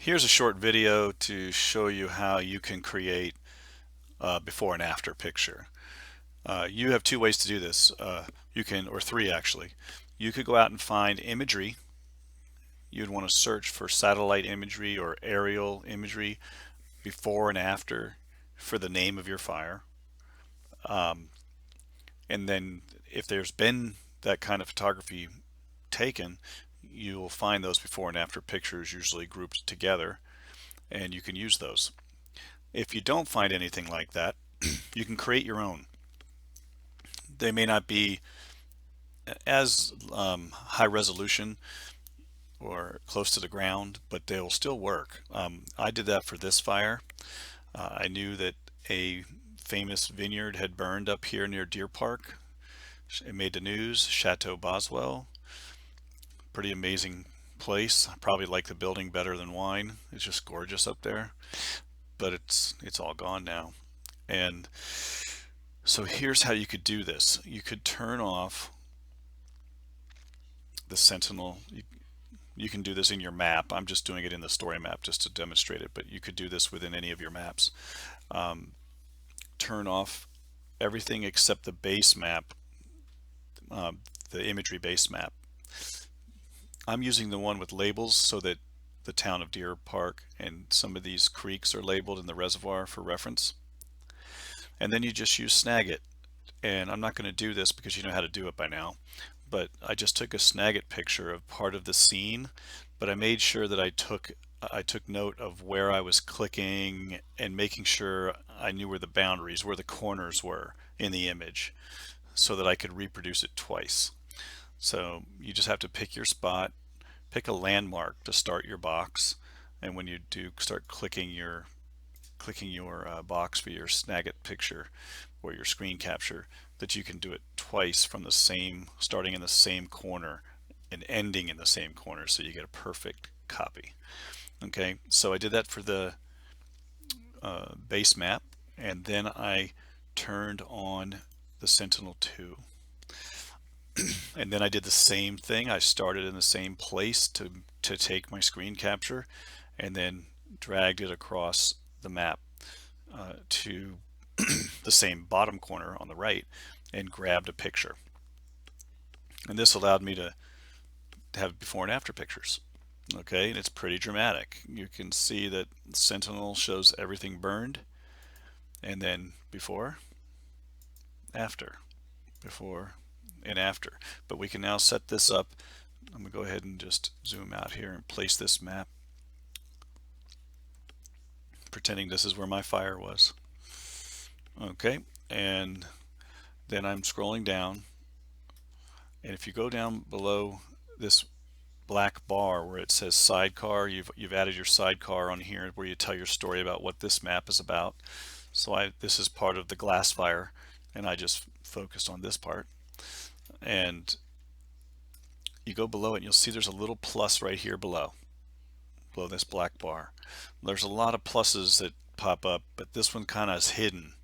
Here's a short video to show you how you can create a before and after picture. You have two ways to do this. Or three actually. You could go out and find imagery. You'd want to search for satellite imagery or aerial imagery before and after for the name of your fire. And then if there's been that kind of photography taken, you'll find those before and after pictures usually grouped together, and you can use those. If you don't find anything like that, you can create your own. They may not be as high resolution or close to the ground, but they will still work. I did that for this fire. I knew that a famous vineyard had burned up here near Deer Park. It made the news, Chateau Boswell. Pretty amazing place. I probably like the building better than wine. It's just gorgeous up there, but it's all gone now. And so here's how you could do this. You could turn off the Sentinel. You can do this in your map. I'm just doing it in the story map just to demonstrate it, but you could do this within any of your maps. Turn off everything except the base map, the imagery base map. I'm using the one with labels so that the town of Deer Park and some of these creeks are labeled in the reservoir for reference. And then you just use Snagit. And I'm not going to do this because you know how to do it by now, but I just took a Snagit picture of part of the scene, but I made sure that I took note of where I was clicking and making sure I knew where the boundaries, where the corners were in the image, so that I could reproduce it twice. So you just have to pick your spot, pick a landmark to start your box, and when you do start clicking your box for your Snagit picture or your screen capture, that you can do it twice from the same, starting in the same corner and ending in the same corner, so you get a perfect copy. Okay, so I did that for the base map, and then I turned on the Sentinel-2. And then I did the same thing. I started in the same place to take my screen capture, and then dragged it across the map to the same bottom corner on the right and grabbed a picture. And this allowed me to have before and after pictures. Okay, and it's pretty dramatic. You can see that Sentinel shows everything burned, and then before, after, before, and after. But we can now set this up. I'm going to go ahead and just zoom out here and place this map, pretending this is where my fire was. Okay, and then I'm scrolling down, and if you go down below this black bar where it says sidecar, you've added your sidecar on here where you tell your story about what this map is about. So this is part of the glass fire, and I just focused on this part. And you go below it and you'll see there's a little plus right here below this black bar. There's a lot of pluses that pop up, but this one kind of is hidden.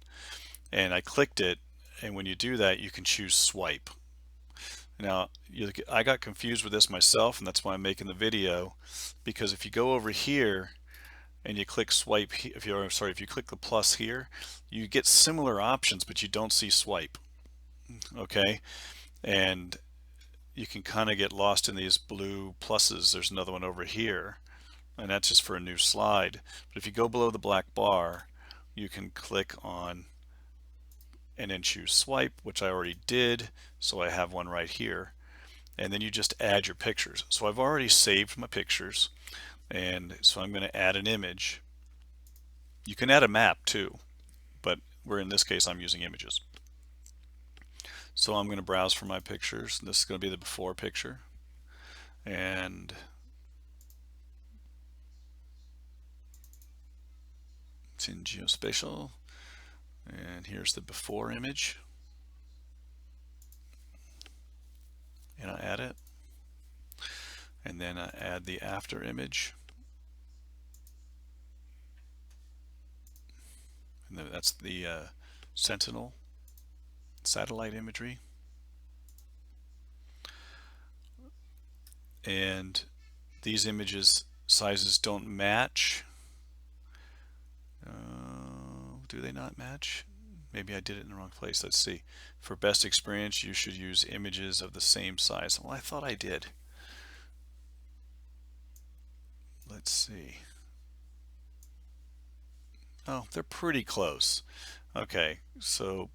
And I clicked it, and when you do that, you can choose swipe. Now, I got confused with this myself, and that's why I'm making the video, because if you go over here and you click swipe, if you click the plus here, you get similar options, but you don't see swipe. Okay, and you can kind of get lost in these blue pluses. There's another one over here, and that's just for a new slide. But if you go below the black bar, you can click on and then choose swipe, which I already did, so I have one right here. And then you just add your pictures. So I've already saved my pictures, and so I'm going to add an image. You can add a map too, but in this case I'm using images. So I'm going to browse for my pictures. This is going to be the before picture, and it's in geospatial, and here's the before image, and I add it, and then I add the after image, and then that's the Sentinel satellite imagery. And these images sizes don't match. Do they not match? Maybe I did it in the wrong place. Let's see. For best experience, you should use images of the same size. Well, I thought I did. Let's see. Oh, they're pretty close. Okay, so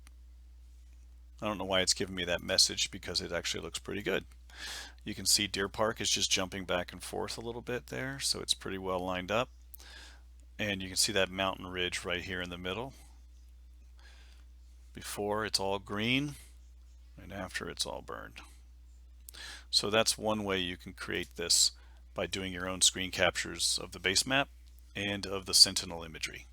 I don't know why it's giving me that message, because it actually looks pretty good. You can see Deer Park is just jumping back and forth a little bit there, so it's pretty well lined up. And you can see that mountain ridge right here in the middle. Before it's all green, and after it's all burned. So that's one way you can create this, by doing your own screen captures of the base map and of the Sentinel imagery.